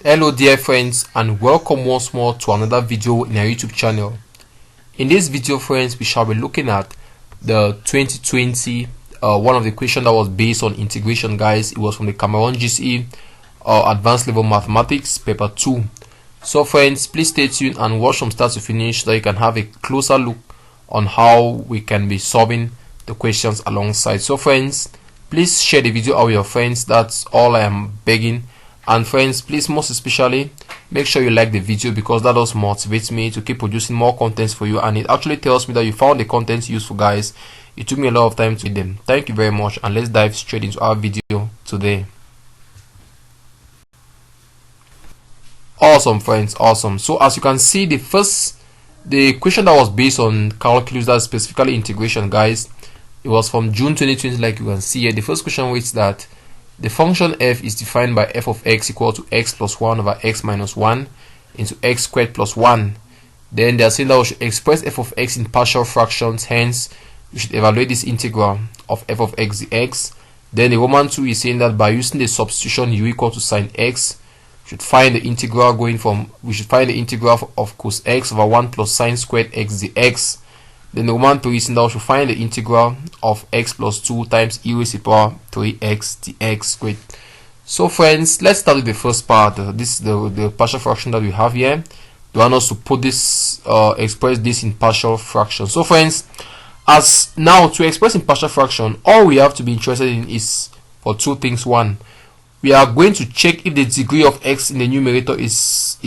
Hello dear friends, and welcome once more to another video in our YouTube channel. In this video friends, we shall be looking at the 2020 one of the questions that was based on integration, guys. It was from the CAMEROON GCE advanced level mathematics paper 2. So friends, please stay tuned and watch from start to finish so you can have a closer look on how we can be solving the questions alongside. So friends, please share the video out with your friends. That's all I am begging. And friends, please most especially make sure you like the video, because that does motivate me to keep producing more contents for you, and it actually tells me that you found the content useful, guys. It took me a lot of time to read them. Thank you very much, and let's dive straight into our video today. Awesome friends, awesome. So as you can see, the question that was based on calculus, that's specifically integration, guys, it was from June 2020. Like you can see here, the first question was that the function f is defined by f of x equal to x plus 1 over x minus 1 into x squared plus 1. Then they are saying that we should express f of x in partial fractions, hence we should evaluate this integral of f of x dx. Then the Roman 2 is saying that by using the substitution u equal to sine x, we should find the integral of cos x over 1 plus sine squared x dx. Then the Roman 3 is saying that we should find the integral of x plus 2 times e raised to the power 3x dx. Great. So friends, let's start with the first part. This is the partial fraction that we have here. They want us to put this express this in partial fraction. So friends, as now to express in partial fraction, all we have to be interested in is for two things. One, we are going to check if the degree of x in the numerator is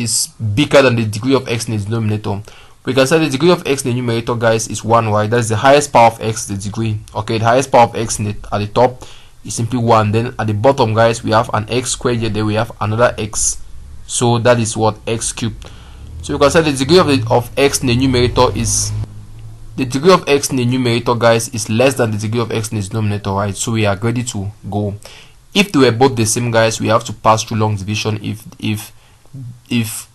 bigger than the degree of x in the denominator. We can say the degree of x in the numerator, guys, is 1, right? That's the highest power of x, the degree. Okay, the highest power of x at the top is simply 1. Then at the bottom, guys, we have an x squared here. Then we have another x. So that is what? X cubed. So we can say the degree of x in the numerator is guys, is less than the degree of x in the denominator, right? So we are ready to go. If they were both the same, guys, we have to pass through long division. If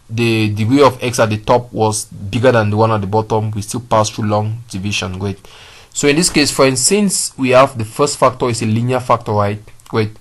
the degree of x at the top was bigger than the one at the bottom, we still pass through long division. Great. So in this case, friends, since we have the first factor is a linear factor, right? Great.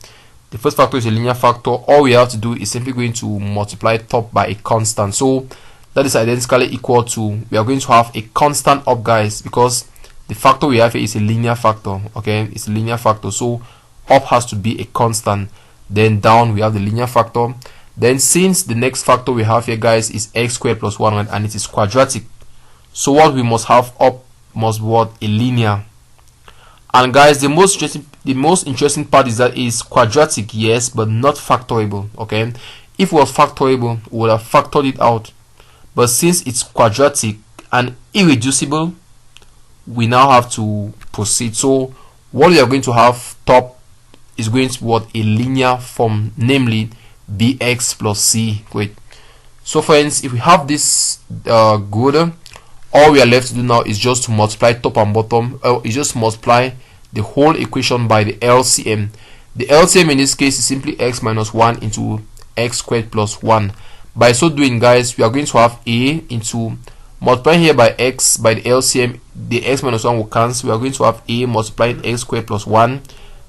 The first factor is a linear factor. All we have to do is simply going to multiply top by a constant. So that is identically equal to, we are going to have a constant up, guys, because the factor we have here is a linear factor. Okay, it's a linear factor, so up has to be a constant. Then down we have the linear factor. Then since the next factor we have here, guys, is x squared plus 1, and it is quadratic, so what we must have up must be what? A linear. And guys, the most interesting part is that it is quadratic, yes, but not factorable. Okay, if it was factorable, we would have factored it out, but since it's quadratic and irreducible, we now have to proceed. So what we are going to have top is going to be what? A linear form, namely bx plus c. Great. So friends, if we have this good, all we are left to do now is just to multiply top and bottom. Is just multiply the whole equation by the LCM. The LCM in this case is simply x minus 1 into x squared plus 1. By so doing, guys, we are going to have a into multiplying here by x by the LCM. The x minus 1 will cancel. We are going to have a multiplying x squared plus 1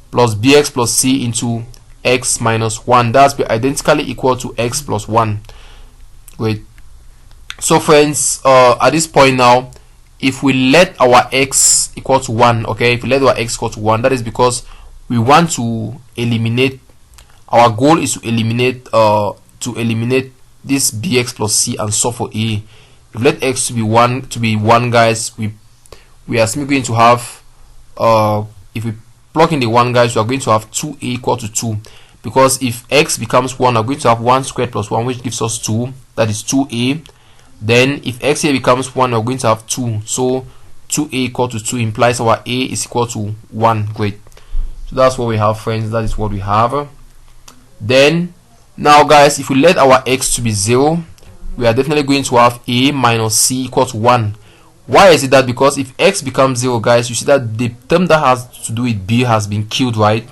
plus bx plus c into x minus 1. That's be identically equal to x plus 1. Great. So friends, at this point now, if we let our x equal to 1, okay, if we let our x equal to 1, that is because we want to eliminate, our goal is to eliminate this bx plus c and solve for a. If we let x to be 1, guys, we are simply going to have if we plug in the 1, guys, we are going to have 2a equal to 2, because if x becomes 1, we are going to have 1 squared plus 1, which gives us 2, that is 2a. Then if x here becomes 1, we are going to have 2, so 2a equal to 2 implies our a is equal to 1. Great. So that's what we have, friends. That is what we have. Then now, guys, if we let our x to be 0, we are definitely going to have a minus c equal to 1. Why is it that? Because if x becomes 0, guys, you see that the term that has to do with b has been killed, right?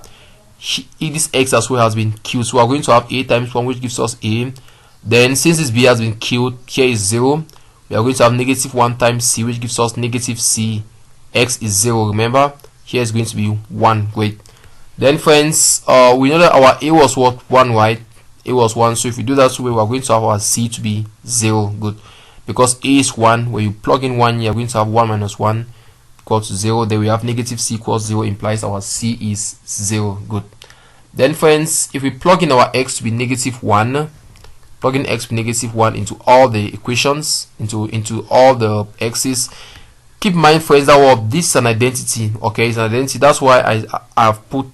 This x as well has been killed, so we are going to have a times 1, which gives us a. Then since this b has been killed, here is 0, we are going to have negative 1 times c, which gives us negative c. X is 0, remember, here is going to be 1. Great. Then friends, we know that our a was what? 1, right? A was 1, so if we do that way, we are going to have our C to be 0. Good. Because A is 1, when you plug in 1, you are going to have 1 minus 1 equal to 0. Then we have negative C equals 0, implies our C is 0. Good. Then friends, if we plug in our X to be negative 1, plug in X to be negative 1 into all the equations, into all the X's. Keep in mind friends that this is an identity. Okay, it's an identity. That's why I've put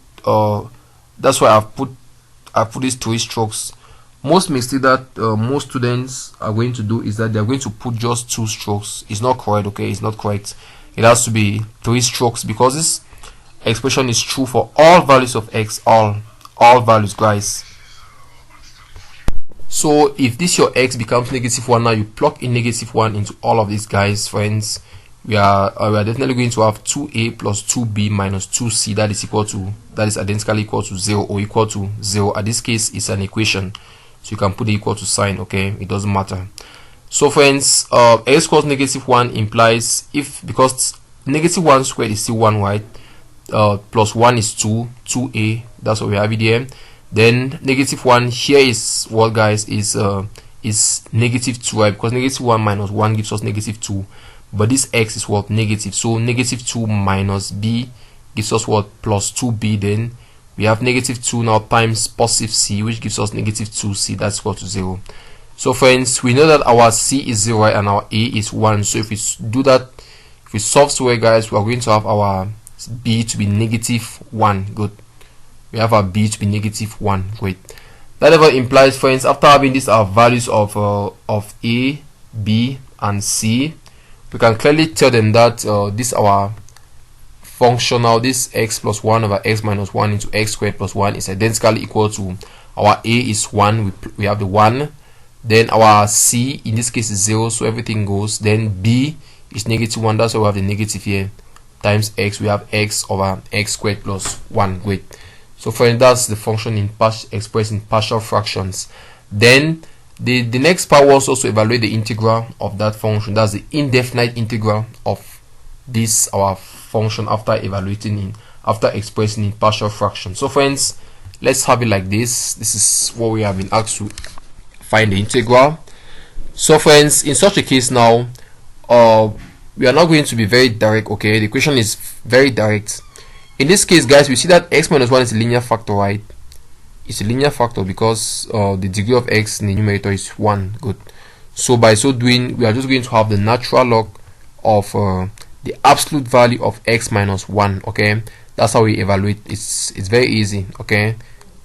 these 3 strokes. Most mistake that most students are going to do is that they are going to put just 2 strokes. It's not correct. Okay, it's not correct. It has to be 3 strokes because this expression is true for all values of X, all values, guys. So if this your X becomes negative 1, now you plug in negative 1 into all of these guys, friends. We are definitely going to have 2a plus 2b minus 2c that is identically equal to 0 or equal to 0. At this case, it's an equation, so you can put the equal to sign. Okay, it doesn't matter. So friends, X equals negative 1 implies, because negative 1 squared is still 1, right? Plus 1 is 2a. That's what we have it here. Then negative 1 here is what, guys? Is negative 2, right? Because negative 1 minus 1 gives us negative 2. But this X is what? Negative. So negative 2 minus b gives us what? Plus 2b. Then we have negative 2 now times positive c, which gives us negative 2c. That's equal to 0. So friends, we know that our c is 0, right, and our a is 1. So if we do that, if we solve to it, guys, we are going to have our b to be negative 1. Good. We have our b to be negative 1. Great. That ever implies, friends, after having these our values of a, b, and c, we can clearly tell them that this our function now, this x plus 1 over x minus 1 into x squared plus 1 is identically equal to our a is 1. We have the 1. Then our c in this case is 0, so everything goes. Then b is negative 1, that's why we have the negative here, times x. We have x over x squared plus 1. Great. So friends, that's the function expressed in partial fractions. Then the next part was also evaluate the integral of that function. That's the indefinite integral of this our function after expressing in partial fractions. So friends, let's have it like this. This is what we have been asked to find the integral. So friends, in such a case now, we are not going to be very direct. Okay, the equation is very direct. In this case, guys, we see that x minus 1 is a linear factor, right? It's a linear factor because the degree of x in the numerator is 1. Good. So by so doing, we are just going to have the natural log of the absolute value of x minus 1. Okay, that's how we evaluate. It's very easy. Okay,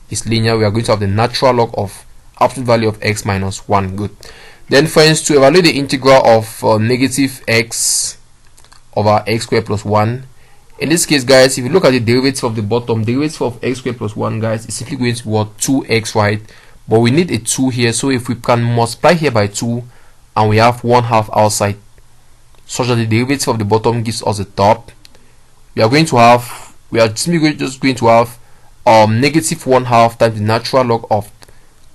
it's linear. We are going to have the natural log of absolute value of x minus 1. Good. Then friends, to evaluate the integral of negative x over x squared plus 1, in this case, guys, if you look at the derivative of the bottom, derivative of x squared plus 1, guys, is simply going to be what? 2x, right? But we need a 2 here, so if we can multiply here by 2 and we have 1/2 outside, such that the derivative of the bottom gives us the top, we are simply just going to have negative 1/2 times the natural log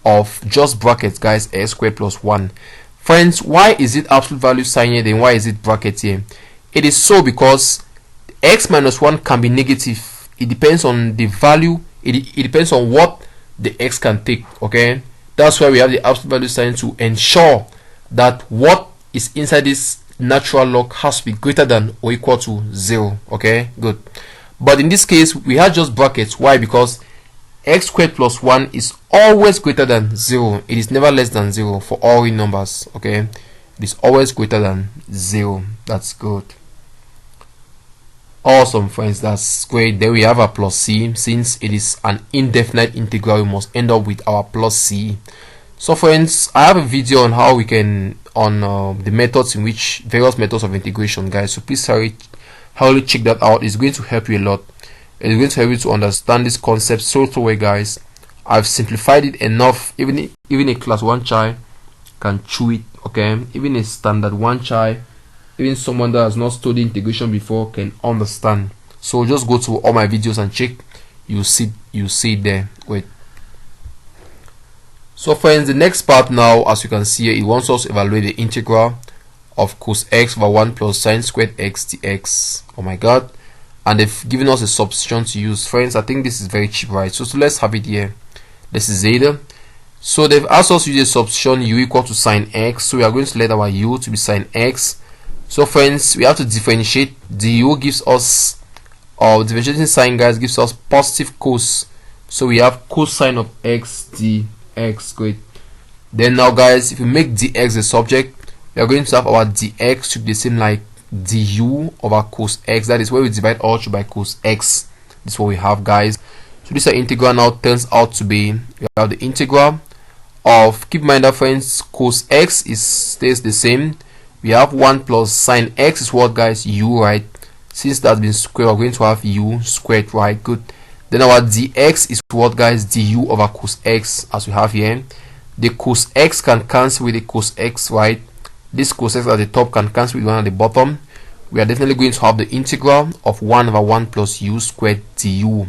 of just brackets, guys, x squared plus 1. Friends, why is it absolute value sign here, then why is it bracket here? It is so because x minus 1 can be negative. It depends on the value. It depends on what the x can take. Okay, that's why we have the absolute value sign to ensure that what is inside this natural log has to be greater than or equal to 0. Okay, good. But in this case, we have just brackets. Why? Because x squared plus 1 is always greater than 0. It is never less than 0 for all real numbers. Okay, it is always greater than 0. That's good. Awesome, friends, that's great. Then we have our plus c. Since it is an indefinite integral, we must end up with our plus c. So friends, I have a video on how we can the methods in which various methods of integration, guys, so please hurry check that out. It's going to help you a lot. It's going to help you to understand this concept so well, guys. I've simplified it enough. Even a class 1 child can chew it. Okay, even a standard 1 child, even someone that has not studied integration before can understand. So just go to all my videos and check. You see it there. Wait. So friends, the next part now, as you can see here, it wants us to evaluate the integral of cos x over 1 plus sine squared x dx. Oh my god. And they've given us a substitution to use. Friends, I think this is very cheap, right? So let's have it here. This is zeta. So they've asked us to use a substitution u equal to sine x, so we are going to let our u to be sine x. So friends, we have to differentiate. The u gives us, or differentiating sine, guys, gives us positive cos, so we have cosine of x dx. Great. Then now guys, if we make dx the subject, we are going to have our dx to be the same like du over cos x. That is where we divide all through by cos x. This is what we have, guys. So this integral now turns out to be, we have the integral of, keep in mind that friends, cos x stays the same. We have 1 plus sine x is what, guys? U, right? Since that's been squared, we're going to have u squared, right? Good. Then our dx is what, guys? Du over cos x, as we have here. The cos x can cancel with the cos x, right? This cos x at the top can cancel with one at the bottom. We are definitely going to have the integral of 1 over 1 plus u squared du.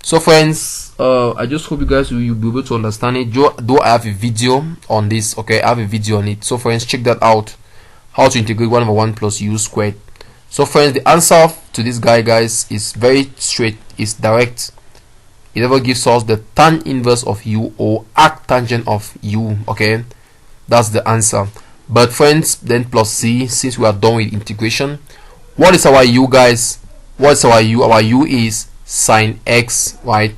So friends, I just hope you guys will be able to understand it. Though I have a video on this, okay? I have a video on it. So friends, check that out. How to integrate 1 over 1 plus u squared. So friends, the answer to this guy, guys, is very straight. It's direct. It ever gives us the tan inverse of u or arctangent of u. Okay, that's the answer. But friends, then plus c, since we are done with integration. What is our u, guys? What is our u? Our u is sine x, right?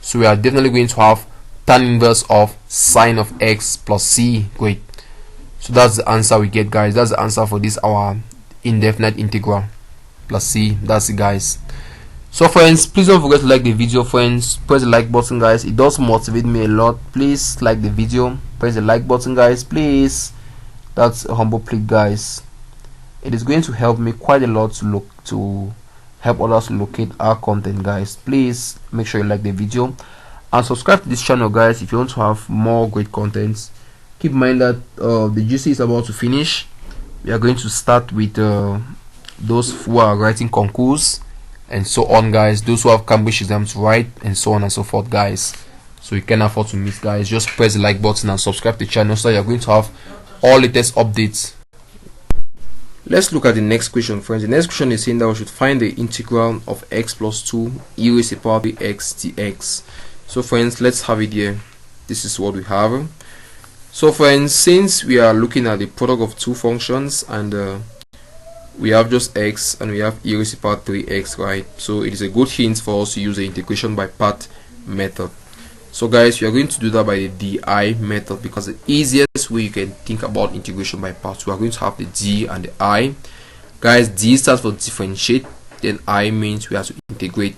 So we are definitely going to have tan inverse of sine of x plus c. Great. So that's the answer we get, guys. That's the answer for this our indefinite integral plus c. That's it, guys. So friends, please don't forget to like the video, friends. Press the like button, guys. It does motivate me a lot. Please like the video, press the like button, guys, please. That's a humble plea, guys. It is going to help me quite a lot to help others to locate our content, guys. Please make sure you like the video and subscribe to this channel, guys, if you want to have more great contents. Keep in mind that the GCE is about to finish. We are going to start with those who are writing concours and so on, guys. Those who have Cambridge exams to write and so on and so forth, guys. So you can afford to miss, guys. Just press the like button and subscribe to the channel so you're going to have all latest updates. Let's look at the next question, friends. The next question is saying that we should find the integral of x plus 2 e raised to the power of x dx. So friends, let's have it here. This is what we have. So friends, since we are looking at the product of two functions and we have just x and we have e raised to the power 3x, right? So it is a good hint for us to use the integration by part method. So guys, we are going to do that by the di method because the easiest way you can think about integration by parts. We are going to have the d and the I. Guys, d stands for differentiate, then I means we have to integrate.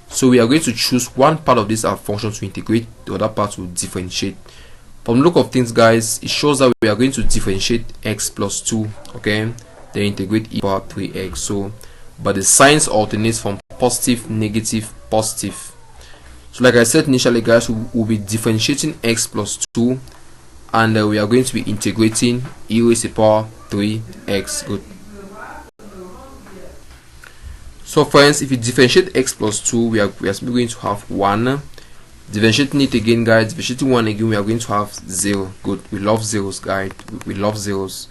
So we are going to choose one part of this function to integrate, the other part to differentiate. From the look of things, guys, it shows that we are going to differentiate x plus 2, okay, then integrate e power 3x. So but the signs alternates from positive, negative, positive. So like I said initially, guys, we will be differentiating x plus 2 and we are going to be integrating e raised to the power 3x. Good. So friends, if you differentiate x plus 2, we are simply going to have 1. Differentiating it again, guys, differentiating 1 again, we are going to have 0. Good. We love zeros, guys. We love zeros.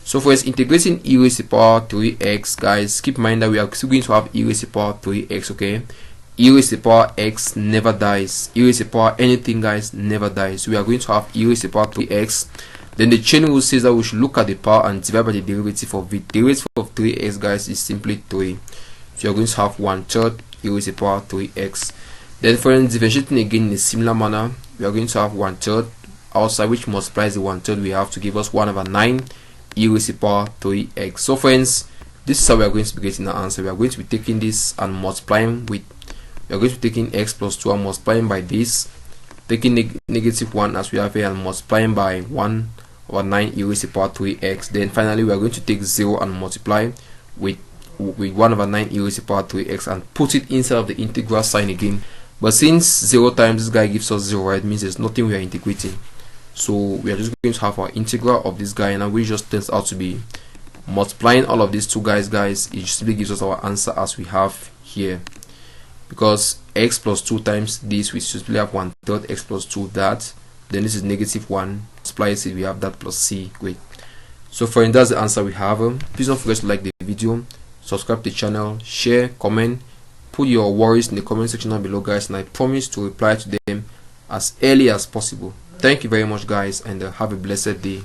So for us, integrating e raised to the power 3x, guys, keep in mind that we are still going to have e raised to the power 3x, okay? E raised to the power x never dies. E raised to the power anything, guys, never dies. So we are going to have e raised to the power 3x. Then the chain rule says that we should look at the power and divide by the derivative of it. The derivative of 3x, guys, is simply 3. So you are going to have 1/3 e raised to the power 3x. Then for differentiating again in a similar manner, we are going to have 1/3 outside, which multiplies the 1/3 we have to give us 1/9 e raised to the power 3x. So friends, this is how we are going to be getting the answer. We are going to be taking this and multiplying with, we are going to be taking x plus 2 and multiplying by this, taking negative 1 as we have here and multiplying by 1/9 e raised to the power 3x. Then finally we are going to take 0 and multiply with 1/9 e raised to the power 3x and put it inside of the integral sign again. But since 0 times this guy gives us 0, right, it means there's nothing we are integrating. So we are just going to have our integral of this guy, and we just turns out to be multiplying all of these two guys. It simply gives us our answer as we have here, because x plus 2 times this, we simply have 1/3 x plus 2 that, then this is negative 1, multiplies it, we have that plus c. Great. So friends, that's the answer we have. Please don't forget to like the video, subscribe to the channel, share, comment, put your worries in the comment section down below, guys, and I promise to reply to them as early as possible. Thank you very much, guys, and have a blessed day.